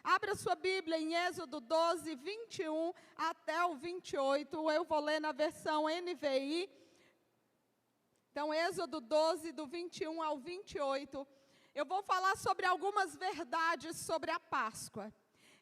Abra sua Bíblia em Êxodo 12, 21 até o 28. Eu vou ler na versão NVI. Então, Êxodo 12, do 21 ao 28. Eu vou falar sobre algumas verdades sobre a Páscoa.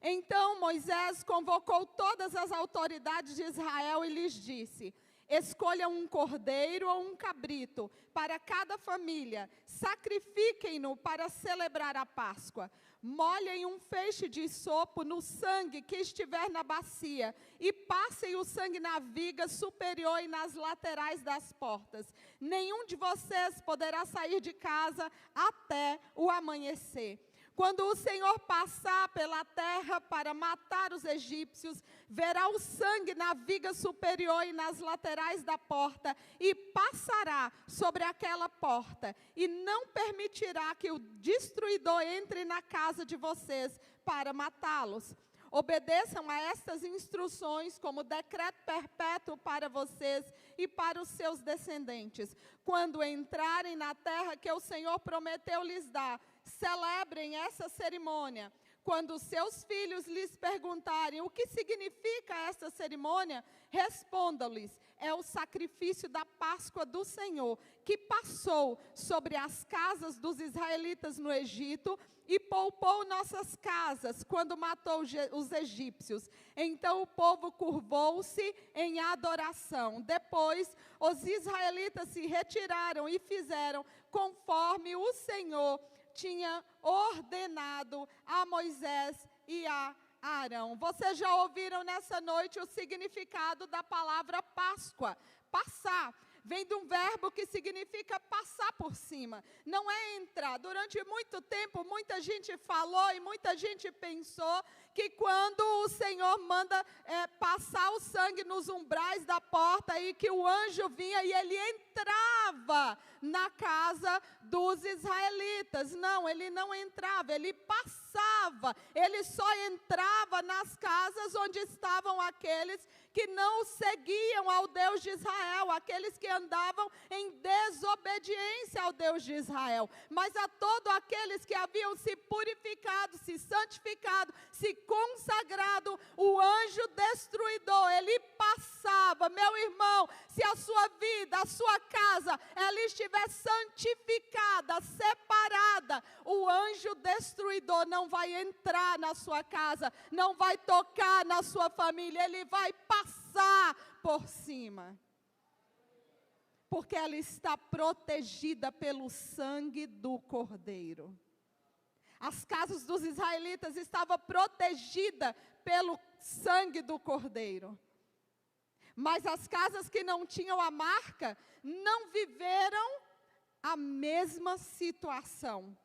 Então, Moisés convocou todas as autoridades de Israel e lhes disse: escolham um cordeiro ou um cabrito para cada família, sacrifiquem-no para celebrar a Páscoa. Molhem um feixe de sopo no sangue que estiver na bacia e passem o sangue na viga superior e nas laterais das portas. Nenhum de vocês poderá sair de casa até o amanhecer. Quando o Senhor passar pela terra para matar os egípcios, verá o sangue na viga superior e nas laterais da porta, e passará sobre aquela porta, e não permitirá que o destruidor entre na casa de vocês para matá-los. Obedeçam a estas instruções como decreto perpétuo para vocês e para os seus descendentes. Quando entrarem na terra que o Senhor prometeu lhes dar, celebrem essa cerimônia. Quando seus filhos lhes perguntarem o que significa essa cerimônia, respondam-lhes: é o sacrifício da Páscoa do Senhor, que passou sobre as casas dos israelitas no Egito e poupou nossas casas quando matou os egípcios. Então o povo curvou-se em adoração. Depois os israelitas se retiraram e fizeram conforme o Senhor tinha ordenado a Moisés e a Arão. Vocês já ouviram nessa noite o significado da palavra Páscoa. Passar. Vem de um verbo que significa passar por cima. Não é entrar. Durante muito tempo, muita gente falou e muita gente pensou que quando o Senhor manda passar o sangue nos umbrais da porta e que o anjo vinha e ele entrava na casa dos israelitas. Não, ele não entrava, ele passava. Ele só entrava nas casas onde estavam aqueles que não seguiam ao Deus de Israel, aqueles que andavam em desobediência ao Deus de Israel. Mas a todos aqueles que haviam se purificado, se santificado, se consagrado, o anjo destruidor, ele passava. Meu irmão, se a sua vida, a sua casa, ela estiver santificada, separada, o anjo destruidor não vai entrar na sua casa, não vai tocar na sua família, ele vai passar por cima. Porque ela está protegida pelo sangue do Cordeiro. As casas dos israelitas estavam protegidas pelo sangue do Cordeiro. Mas as casas que não tinham a marca, não viveram a mesma situação.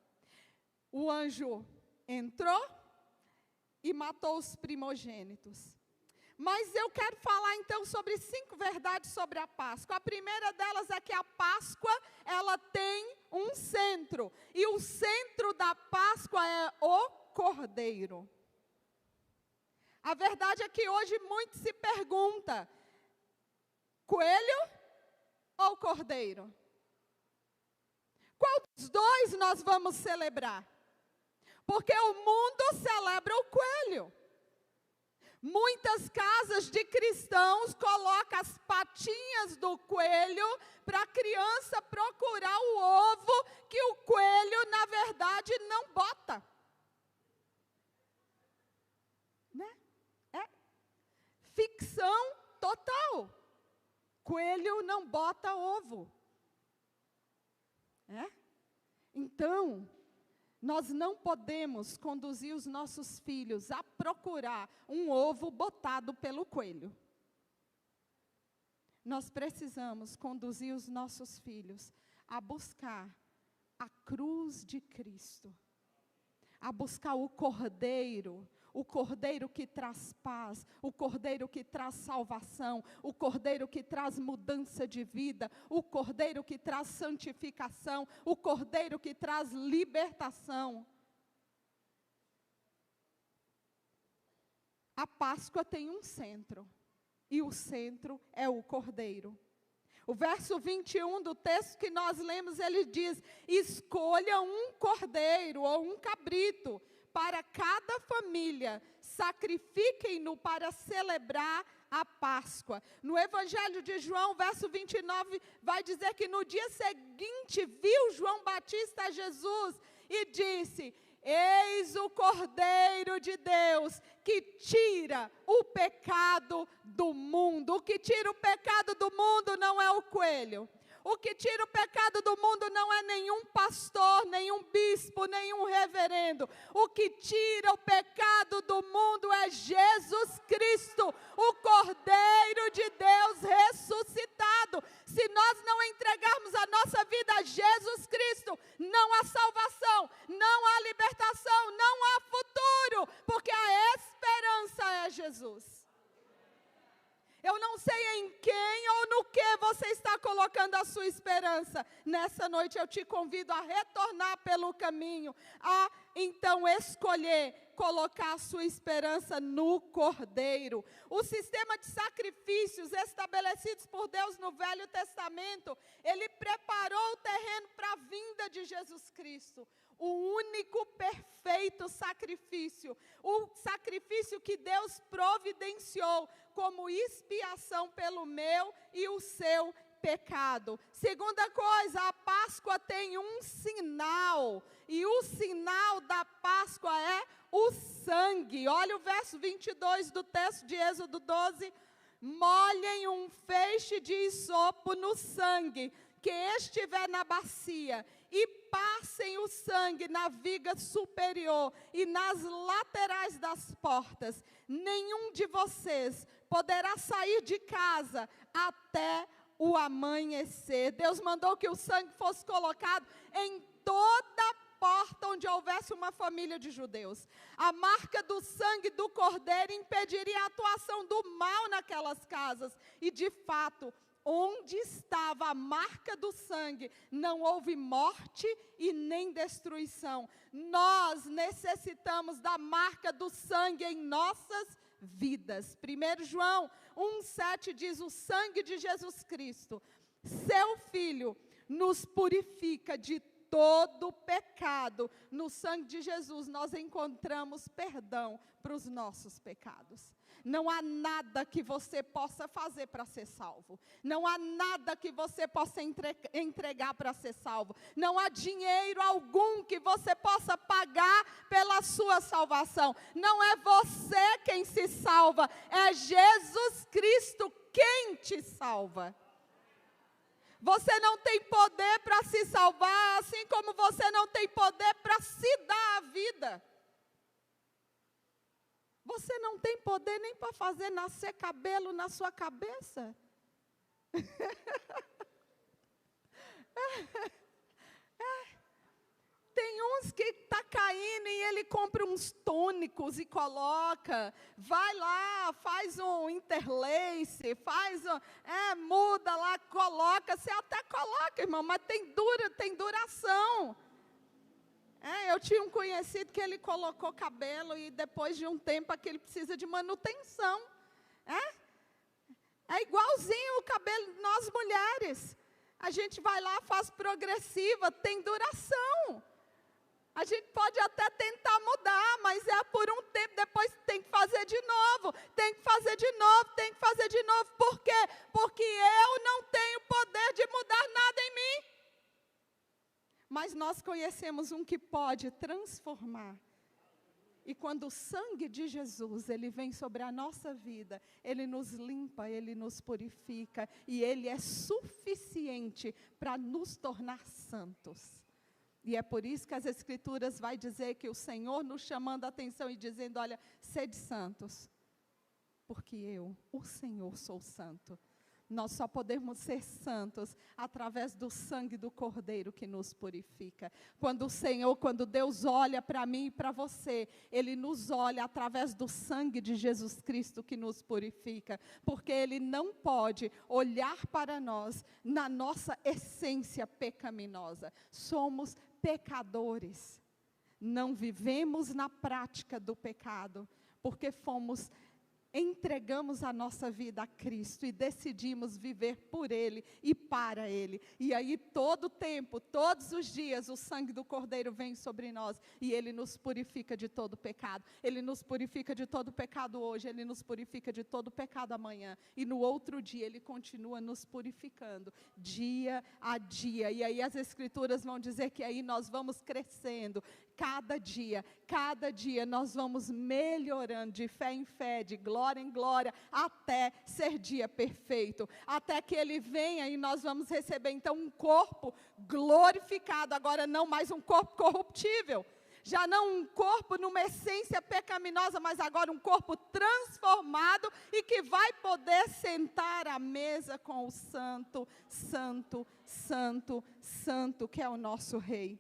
O anjo entrou e matou os primogênitos. Mas eu quero falar então sobre 5 verdades sobre a Páscoa. A primeira delas é que a Páscoa, ela tem um centro. E o centro da Páscoa é o Cordeiro. A verdade é que hoje muito se pergunta: coelho ou cordeiro? Qual dos dois nós vamos celebrar? Porque o mundo celebra o coelho. Muitas casas de cristãos colocam as patinhas do coelho para a criança procurar o ovo que o coelho, na verdade, não bota. Né? É ficção total. Coelho não bota ovo. Então, nós não podemos conduzir os nossos filhos a procurar um ovo botado pelo coelho. Nós precisamos conduzir os nossos filhos a buscar a cruz de Cristo, a buscar o Cordeiro que traz paz, o Cordeiro que traz salvação, o Cordeiro que traz mudança de vida, o Cordeiro que traz santificação, o Cordeiro que traz libertação. a Páscoa tem um centro, e o centro é o Cordeiro. O verso 21 do texto que nós lemos, ele diz: escolha um cordeiro ou um cabrito para cada família, sacrifiquem-no para celebrar a Páscoa. No Evangelho de João, verso 29, vai dizer que no dia seguinte viu João Batista a Jesus e disse: eis o Cordeiro de Deus que tira o pecado do mundo. O que tira o pecado do mundo não é o coelho. O que tira o pecado do mundo não é nenhum pastor, nenhum bispo, nenhum reverendo. O que tira o pecado do mundo é Jesus Cristo, o Cordeiro de Deus ressuscitado. Se nós não entregarmos a nossa vida a Jesus Cristo, não há salvação, não há libertação, não há futuro, porque a esperança é Jesus. Eu não sei em quem ou no que você está colocando a sua esperança. Nessa noite eu te convido a retornar pelo caminho, a então escolher colocar a sua esperança no Cordeiro. O sistema de sacrifícios estabelecidos por Deus no Velho Testamento, ele preparou o terreno para a vinda de Jesus Cristo. O único perfeito sacrifício, o sacrifício que Deus providenciou como expiação pelo meu e o seu pecado. Segunda coisa, a Páscoa tem um sinal, e o sinal da Páscoa é o sangue. Olha o verso 22 do texto de Êxodo 12. Molhem um feixe de hisopo no sangue que estiver na bacia, e passem o sangue na viga superior e nas laterais das portas. Nenhum de vocês poderá sair de casa até o amanhecer. Deus mandou que o sangue fosse colocado em toda a porta onde houvesse uma família de judeus. A marca do sangue do Cordeiro impediria a atuação do mal naquelas casas. E de fato, onde estava a marca do sangue, não houve morte e nem destruição. Nós necessitamos da marca do sangue em nossas vidas. 1 João 1,7 diz: o sangue de Jesus Cristo, seu Filho, nos purifica de todo pecado. No sangue de Jesus nós encontramos perdão para os nossos pecados. Não há nada que você possa fazer para ser salvo. Não há nada que você possa entregar para ser salvo. Não há dinheiro algum que você possa pagar pela sua salvação. Não é você quem se salva, é Jesus Cristo quem te salva. Você não tem poder para se salvar, assim como você não tem poder para se dar a vida. Você não tem poder nem para fazer nascer cabelo na sua cabeça. Tem uns que está caindo e ele compra uns tônicos e coloca. Vai lá, faz um interlace, muda lá, coloca. Você até coloca, irmão, mas tem duração. Eu tinha um conhecido que ele colocou cabelo e depois de um tempo aquele precisa de manutenção. É igualzinho o cabelo de nós mulheres. A gente vai lá, faz progressiva, tem duração. A gente pode até tentar mudar, mas é por um tempo, depois tem que fazer de novo, tem que fazer de novo, tem que fazer de novo. Por quê? Porque eu não tenho poder de mudar nada em mim. Mas nós conhecemos um que pode transformar. E quando o sangue de Jesus, ele vem sobre a nossa vida, ele nos limpa, ele nos purifica, e ele é suficiente para nos tornar santos. E é por isso que as Escrituras vai dizer que o Senhor nos chamando a atenção e dizendo: olha, sede santos, porque eu, o Senhor, sou santo. Nós só podemos ser santos através do sangue do Cordeiro que nos purifica. Quando Deus olha para mim e para você, Ele nos olha através do sangue de Jesus Cristo que nos purifica. Porque Ele não pode olhar para nós na nossa essência pecaminosa. Somos pecadores. Não vivemos na prática do pecado, porque fomos entregamos a nossa vida a Cristo e decidimos viver por Ele e para Ele. E aí todo tempo, todos os dias, o sangue do Cordeiro vem sobre nós e Ele nos purifica de todo pecado. Ele nos purifica de todo pecado hoje, Ele nos purifica de todo pecado amanhã. E no outro dia Ele continua nos purificando, dia a dia. E aí as Escrituras vão dizer que aí nós vamos crescendo. Cada dia nós vamos melhorando de fé em fé, de glória em glória, até ser dia perfeito. Até que Ele venha e nós vamos receber então um corpo glorificado. Agora não mais um corpo corruptível. Já não um corpo numa essência pecaminosa, mas agora um corpo transformado e que vai poder sentar à mesa com o Santo, Santo, Santo, Santo, que é o nosso Rei.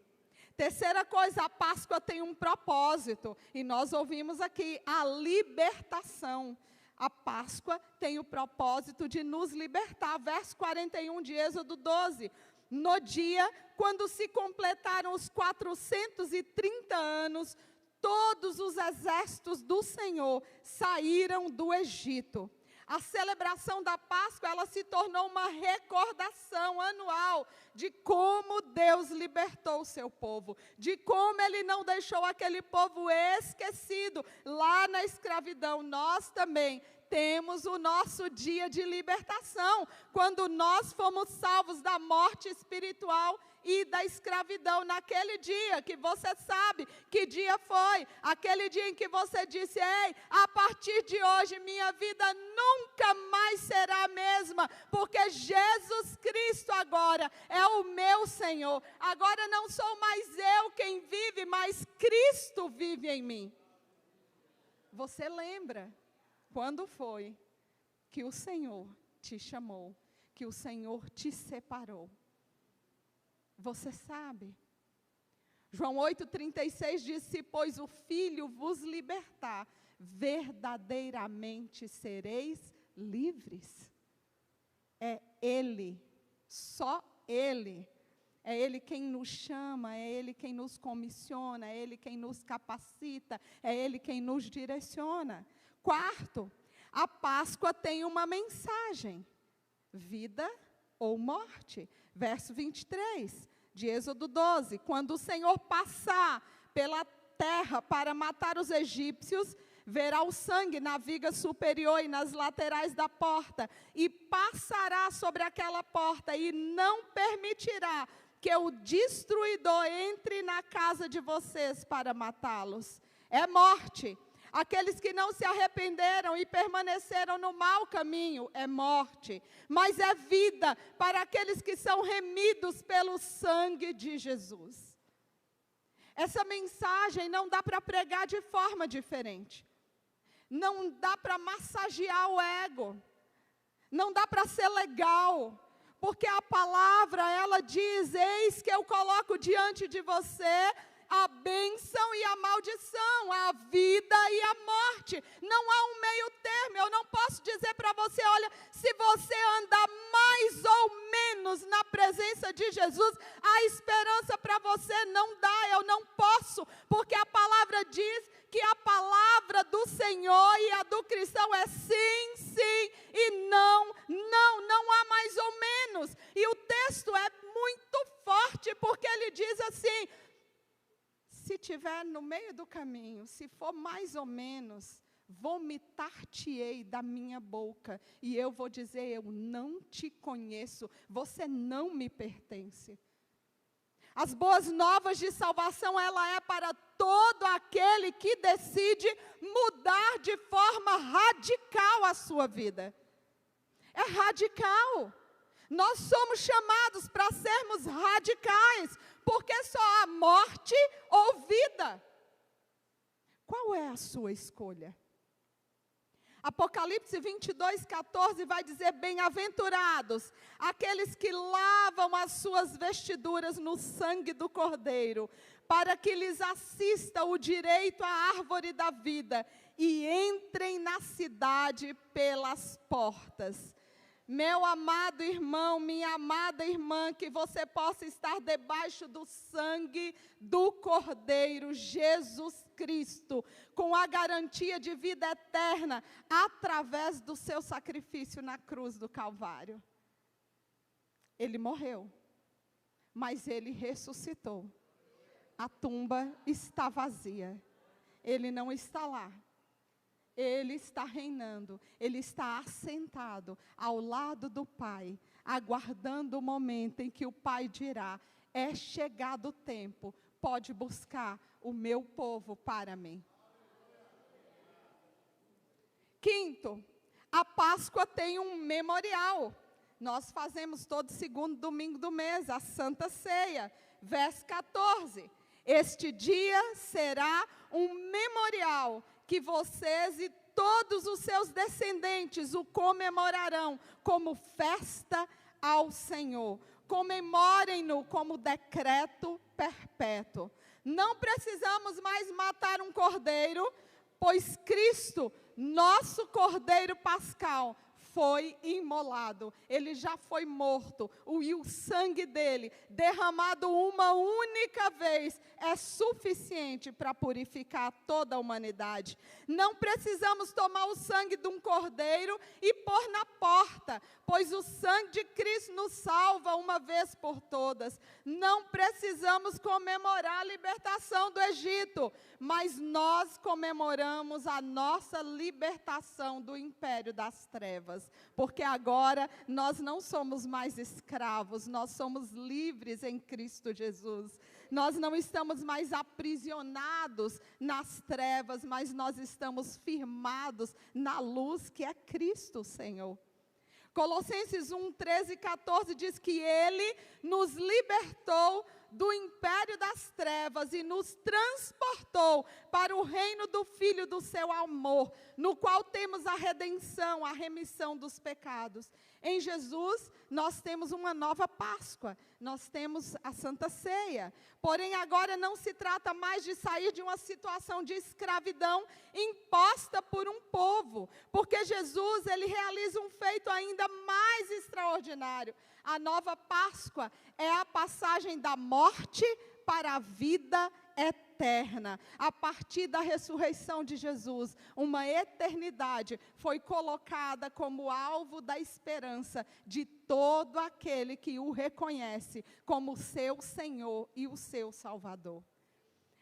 Terceira coisa, a Páscoa tem um propósito, e nós ouvimos aqui, a libertação. A Páscoa tem o propósito de nos libertar. Verso 41 de Êxodo 12. No dia, quando se completaram os 430 anos, todos os exércitos do Senhor saíram do Egito. A celebração da Páscoa, ela se tornou uma recordação anual de como Deus libertou o seu povo, de como Ele não deixou aquele povo esquecido lá na escravidão. Nós também temos o nosso dia de libertação, quando nós fomos salvos da morte espiritual e da escravidão, naquele dia que você sabe que dia foi, aquele dia em que você disse: ei, a partir de hoje minha vida nunca mais será a mesma, porque Jesus Cristo agora é o meu Senhor, agora não sou mais eu quem vive, mas Cristo vive em mim. Você lembra quando foi que o Senhor te chamou, que o Senhor te separou? Você sabe? João 8,36 diz: se pois o Filho vos libertar, verdadeiramente sereis livres. É Ele, só Ele. É Ele quem nos chama, é Ele quem nos comissiona, é Ele quem nos capacita, é Ele quem nos direciona. Quarto, a Páscoa tem uma mensagem: vida ou morte. Verso 23 de Êxodo 12. Quando o Senhor passar pela terra para matar os egípcios, verá o sangue na viga superior e nas laterais da porta, e passará sobre aquela porta, e não permitirá que o destruidor entre na casa de vocês para matá-los. É morte. Aqueles que não se arrependeram e permaneceram no mau caminho, é morte. Mas é vida para aqueles que são remidos pelo sangue de Jesus. Essa mensagem não dá para pregar de forma diferente. Não dá para massagear o ego. Não dá para ser legal. Porque a palavra, ela diz: eis que eu coloco diante de você a bênção e a maldição, a vida e a morte. Não há um meio termo. Eu não posso dizer para você: olha, se você andar mais ou menos na presença de Jesus, a esperança para você não dá. Eu não posso, porque a palavra diz que a palavra do Senhor e a do cristão é sim, sim, e não, não, não há mais ou menos. E o texto é muito forte, porque ele diz assim: se estiver no meio do caminho, se for mais ou menos, vomitar-te-ei da minha boca, e eu vou dizer: eu não te conheço, você não me pertence. As boas novas de salvação, ela é para todo aquele que decide mudar de forma radical a sua vida. É radical. Nós somos chamados para sermos radicais, porque só há morte ou vida. Qual é a sua escolha? Apocalipse 22:14 vai dizer: bem-aventurados aqueles que lavam as suas vestiduras no sangue do Cordeiro, para que lhes assista o direito à árvore da vida e entrem na cidade pelas portas. Meu amado irmão, minha amada irmã, que você possa estar debaixo do sangue do Cordeiro Jesus Cristo, com a garantia de vida eterna, através do seu sacrifício na cruz do Calvário. Ele morreu, mas ele ressuscitou. A tumba está vazia. Ele não está lá. Ele está reinando, Ele está assentado ao lado do Pai, aguardando o momento em que o Pai dirá: é chegado o tempo, pode buscar o meu povo para mim. Quinto, a Páscoa tem um memorial. Nós fazemos todo segundo domingo do mês, a Santa Ceia, verso 14. Este dia será um memorial que vocês e todos os seus descendentes o comemorarão como festa ao Senhor. Comemorem-no como decreto perpétuo. Não precisamos mais matar um cordeiro, pois Cristo, nosso cordeiro pascal, foi imolado, ele já foi morto, e o sangue dele, derramado uma única vez, é suficiente para purificar toda a humanidade. Não precisamos tomar o sangue de um cordeiro e pôr na porta, pois o sangue de Cristo nos salva uma vez por todas. Não precisamos comemorar a libertação do Egito, mas nós comemoramos a nossa libertação do império das trevas, porque agora nós não somos mais escravos, nós somos livres em Cristo Jesus. Nós não estamos mais aprisionados nas trevas, mas nós estamos firmados na luz que é Cristo, Senhor. Colossenses 1, 13 e 14 diz que Ele nos libertou do império das trevas e nos transportou para o reino do Filho do seu amor, no qual temos a redenção, a remissão dos pecados. Em Jesus, nós temos uma nova Páscoa, nós temos a Santa Ceia. Porém, agora não se trata mais de sair de uma situação de escravidão imposta por um povo, porque Jesus, ele realiza um feito ainda mais extraordinário. A nova Páscoa é a passagem da morte para a vida eterna. A partir da ressurreição de Jesus, uma eternidade foi colocada como alvo da esperança de todo aquele que o reconhece como seu Senhor e o seu Salvador.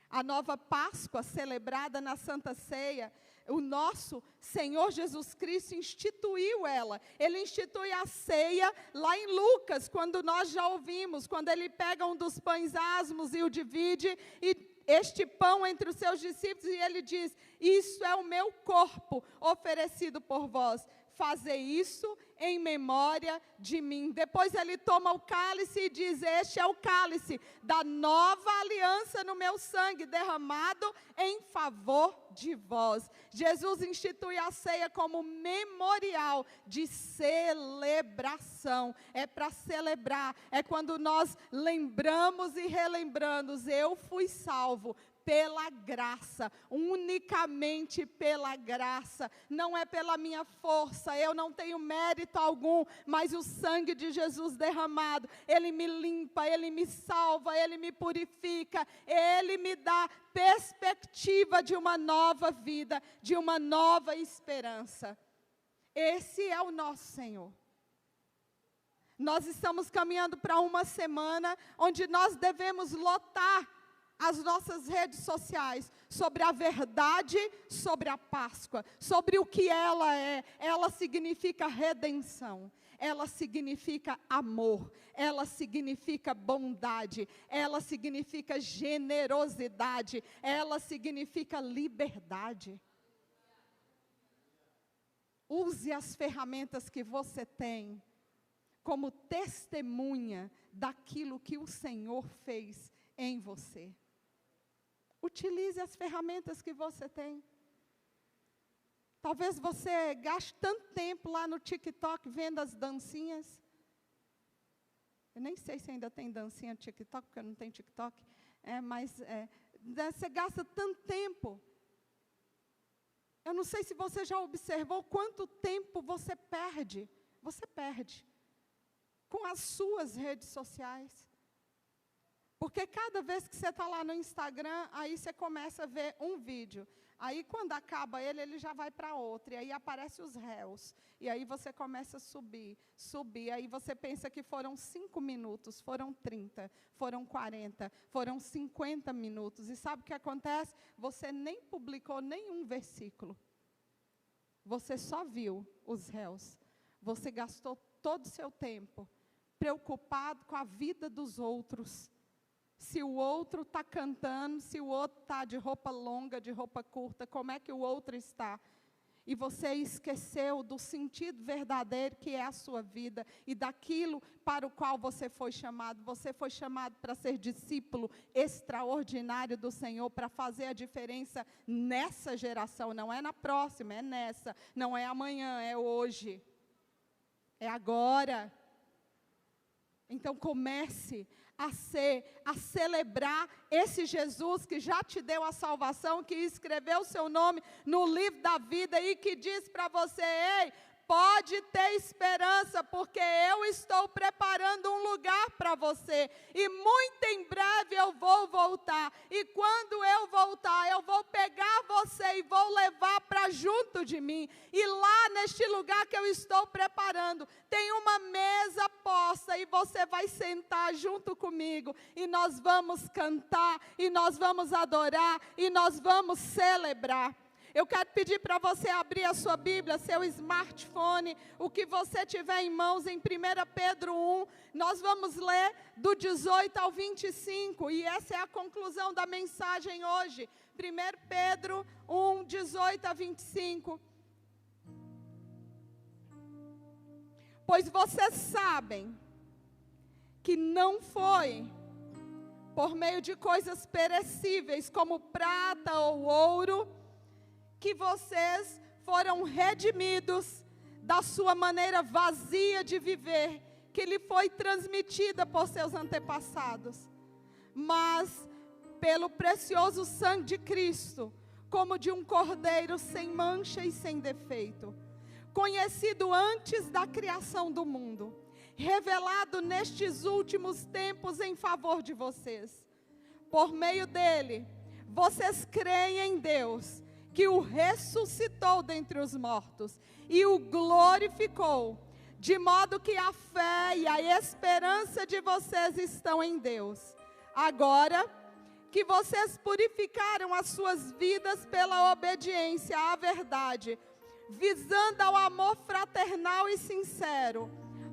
A nova Páscoa, celebrada na Santa Ceia, o nosso Senhor Jesus Cristo instituiu ela. Ele institui a ceia lá em Lucas, quando nós já ouvimos, quando ele pega um dos pães asmos e o divide, e este pão entre os seus discípulos, e ele diz: isso é o meu corpo oferecido por vós. Fazer isso em memória de mim. Depois ele toma o cálice e diz: este é o cálice da nova aliança no meu sangue, derramado em favor de vós. Jesus institui a ceia como memorial de celebração. É para celebrar, é quando nós lembramos e relembramos: eu fui salvo pela graça, unicamente pela graça, não é pela minha força, eu não tenho mérito algum, mas o sangue de Jesus derramado, ele me limpa, ele me salva, ele me purifica, ele me dá perspectiva de uma nova vida, de uma nova esperança. Esse é o nosso Senhor. Nós estamos caminhando para uma semana onde nós devemos lotar as nossas redes sociais sobre a verdade, sobre a Páscoa, sobre o que ela é. Ela significa redenção, ela significa amor, ela significa bondade, ela significa generosidade, ela significa liberdade. Use as ferramentas que você tem como testemunha daquilo que o Senhor fez em você. Utilize as ferramentas que você tem. Talvez você gaste tanto tempo lá no TikTok vendo as dancinhas. Eu nem sei se ainda tem dancinha no TikTok, porque eu não tenho TikTok. Mas você gasta tanto tempo. Eu não sei se você já observou quanto tempo você perde. você perde com as suas redes sociais. Porque cada vez que você está lá no Instagram, aí você começa a ver um vídeo. Aí quando acaba ele já vai para outro. E aí aparecem os réus. E aí você começa a subir. Aí você pensa que foram 5 minutos, foram 30, foram 40, foram 50 minutos. E sabe o que acontece? Você nem publicou nenhum versículo. Você só viu os réus. Você gastou todo o seu tempo preocupado com a vida dos outros. Se o outro está cantando, se o outro está de roupa longa, de roupa curta, como é que o outro está? E você esqueceu do sentido verdadeiro que é a sua vida e daquilo para o qual você foi chamado. Você foi chamado para ser discípulo extraordinário do Senhor, para fazer a diferença nessa geração. Não é na próxima, é nessa. Não é amanhã, é hoje. É agora. Então comece a celebrar esse Jesus que já te deu a salvação, que escreveu o seu nome no livro da vida e que diz para você: ei, pode ter esperança, porque eu estou preparando um lugar para você, e muito em breve eu vou voltar, e quando eu voltar, eu vou pegar você e vou levar para junto de mim, e lá neste lugar que eu estou preparando, tem uma mesa posta, e você vai sentar junto comigo, e nós vamos cantar, e nós vamos adorar, e nós vamos celebrar. Eu quero pedir para você abrir a sua Bíblia, seu smartphone, o que você tiver em mãos, em 1 Pedro 1, nós vamos ler do 18 ao 25, e essa é a conclusão da mensagem hoje. 1 Pedro 1, 18 a 25. Pois vocês sabem que não foi por meio de coisas perecíveis, como prata ou ouro, que vocês foram redimidos da sua maneira vazia de viver, que lhe foi transmitida por seus antepassados, mas pelo precioso sangue de Cristo, como de um cordeiro sem mancha e sem defeito, conhecido antes da criação do mundo, revelado nestes últimos tempos em favor de vocês. Por meio dele, vocês creem em Deus, que o ressuscitou dentre os mortos e o glorificou, de modo que a fé e a esperança de vocês estão em Deus. Agora que vocês purificaram as suas vidas pela obediência à verdade, visando ao amor fraternal e sincero,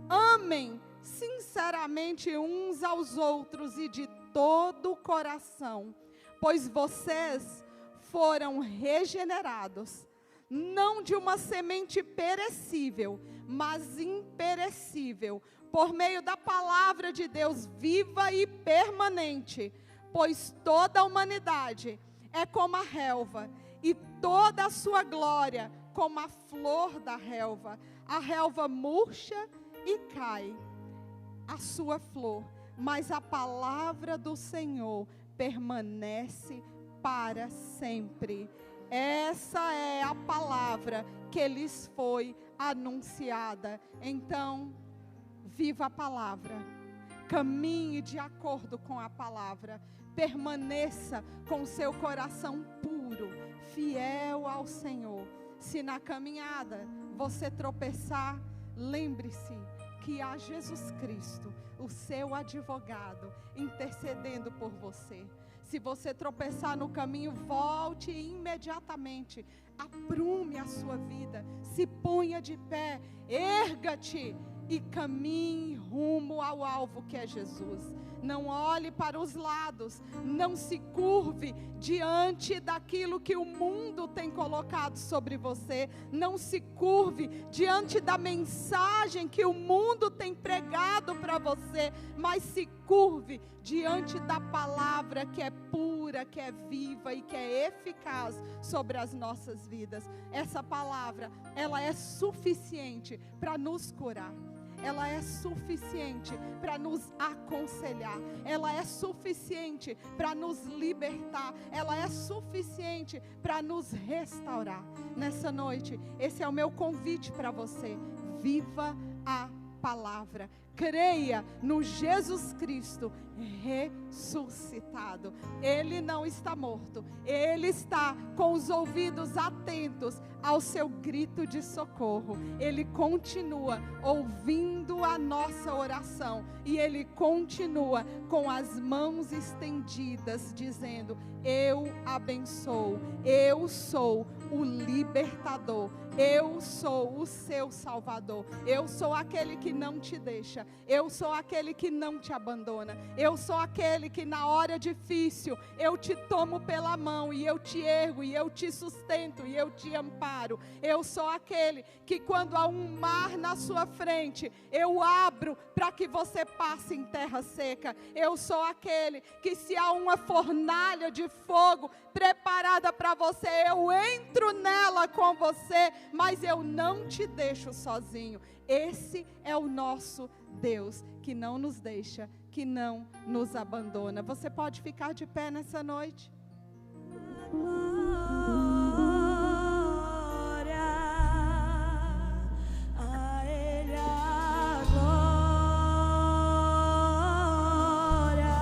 amem sinceramente uns aos outros e de todo o coração, pois vocês foram regenerados, não de uma semente perecível, mas imperecível, por meio da palavra de Deus viva e permanente, pois toda a humanidade é como a relva, e toda a sua glória como a flor da relva. A relva murcha e cai a sua flor, mas a palavra do Senhor permanece para sempre. Essa é a palavra que lhes foi anunciada. Então, viva a palavra, caminhe de acordo com a palavra, permaneça com seu coração puro, fiel ao Senhor. Se na caminhada você tropeçar, lembre-se que há Jesus Cristo, o seu advogado, intercedendo por você. Se você tropeçar no caminho, volte imediatamente, aprume a sua vida, se ponha de pé, erga-te e caminhe rumo ao alvo que é Jesus. Não olhe para os lados, não se curve diante daquilo que o mundo tem colocado sobre você, não se curve diante da mensagem que o mundo tem pregado para você, mas se curve diante da palavra que é pura, que é viva e que é eficaz sobre as nossas vidas. Essa palavra, ela é suficiente para nos curar. Ela é suficiente para nos aconselhar. Ela é suficiente para nos libertar. Ela é suficiente para nos restaurar. Nessa noite, esse é o meu convite para você. viva a palavra. Creia no Jesus Cristo ressuscitado. Ele não está morto. Ele está com os ouvidos atentos ao seu grito de socorro. Ele continua ouvindo a nossa oração. E Ele continua com as mãos estendidas, dizendo: eu abençoo. Eu sou o libertador. Eu sou o seu Salvador. Eu sou aquele que não te deixa. Eu sou aquele que não te abandona. Eu sou aquele que na hora difícil eu te tomo pela mão e eu te ergo e eu te sustento e eu te amparo. Eu sou aquele que quando há um mar na sua frente, eu abro para que você passe em terra seca. Eu sou aquele que se há uma fornalha de fogo preparada para você, eu entro nela com você, mas eu não te deixo sozinho. Esse é o nosso Deus, que não nos deixa, que não nos abandona. Você pode ficar de pé nessa noite? Glória a Ele, a glória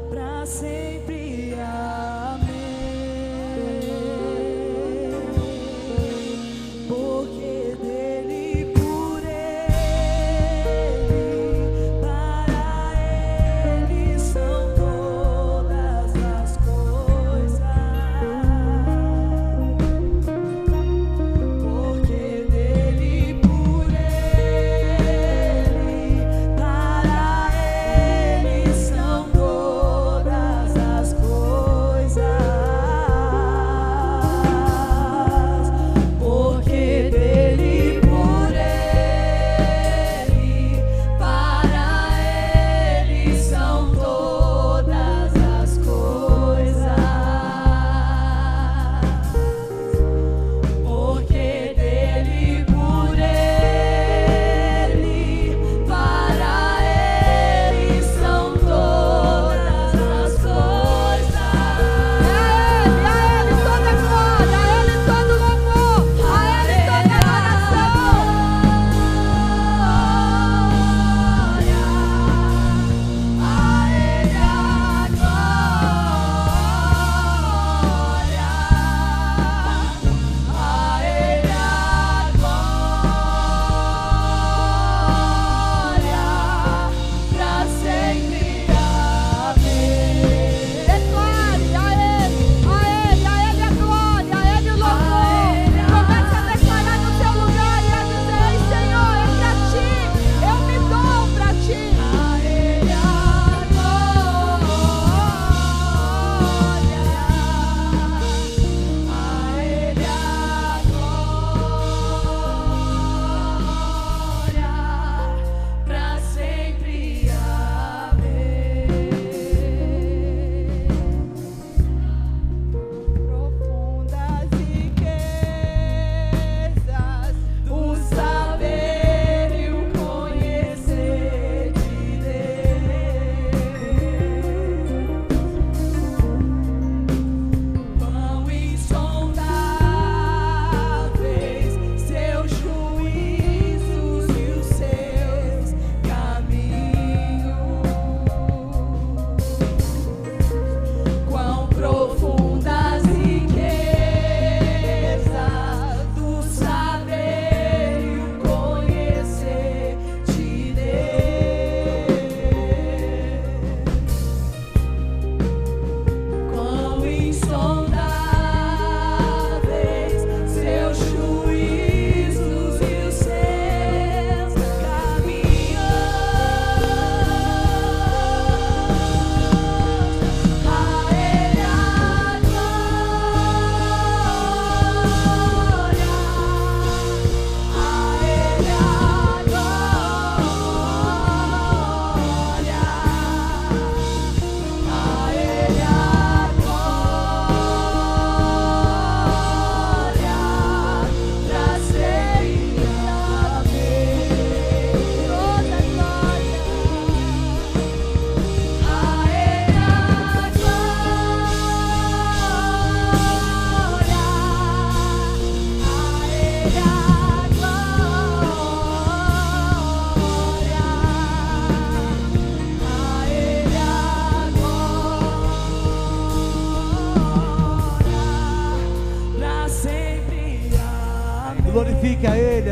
para sempre. Para Ele são todas as coisas.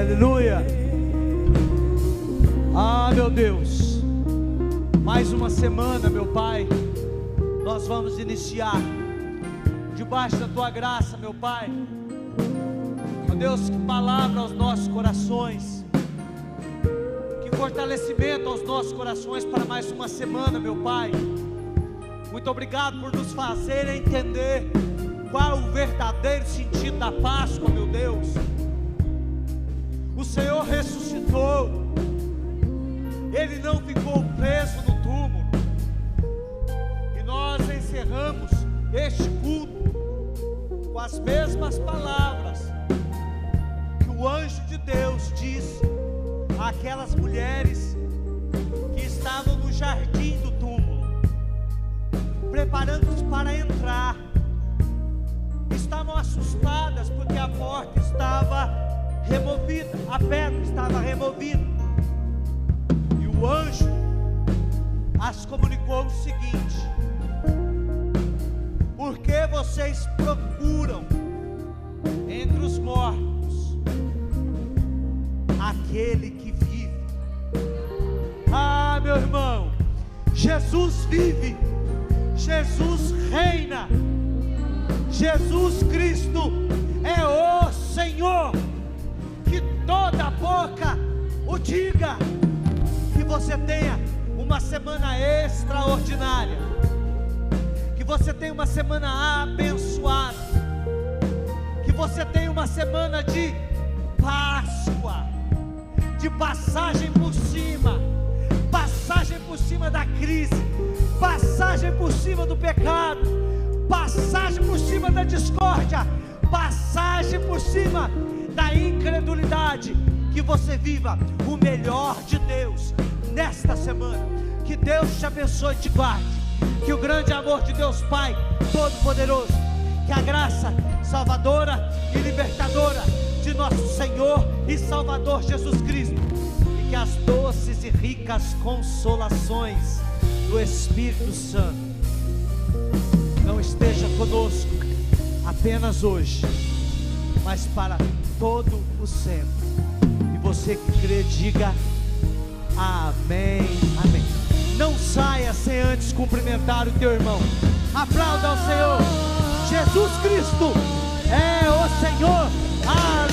Aleluia. Ah, meu Deus, mais uma semana, meu Pai, nós vamos iniciar debaixo da Tua graça, meu Pai. Ó Deus, que palavra aos nossos corações, que fortalecimento aos nossos corações para mais uma semana, meu Pai. Muito obrigado por nos fazer entender qual o verdadeiro sentido da Páscoa, meu Deus. O Senhor ressuscitou, Ele não ficou preso no túmulo, e nós encerramos este culto com as mesmas palavras que o anjo de Deus disse àquelas mulheres que estavam no jardim do túmulo, preparando-se para entrar. Estavam assustadas porque a porta estava removida, a pedra estava removida, e o anjo as comunicou o seguinte: por que vocês procuram entre os mortos aquele que vive? Ah, meu irmão, Jesus vive, Jesus reina, Jesus Cristo é o Senhor. Que toda boca o diga. Que você tenha uma semana extraordinária, que você tenha uma semana abençoada, que você tenha uma semana de Páscoa, de passagem por cima da crise, passagem por cima do pecado, passagem por cima da discórdia, passagem por cima da incredulidade. Que você viva o melhor de Deus nesta semana. Que Deus te abençoe e te guarde. Que o grande amor de Deus Pai Todo-Poderoso, que a graça salvadora e libertadora de nosso Senhor e Salvador Jesus Cristo, e que as doces e ricas consolações do Espírito Santo não esteja conosco apenas hoje, mas para todo o sempre. E você que crê, diga amém, amém. Não saia sem antes cumprimentar o teu irmão. Aplauda ao Senhor. Jesus Cristo é o Senhor. Aleluia.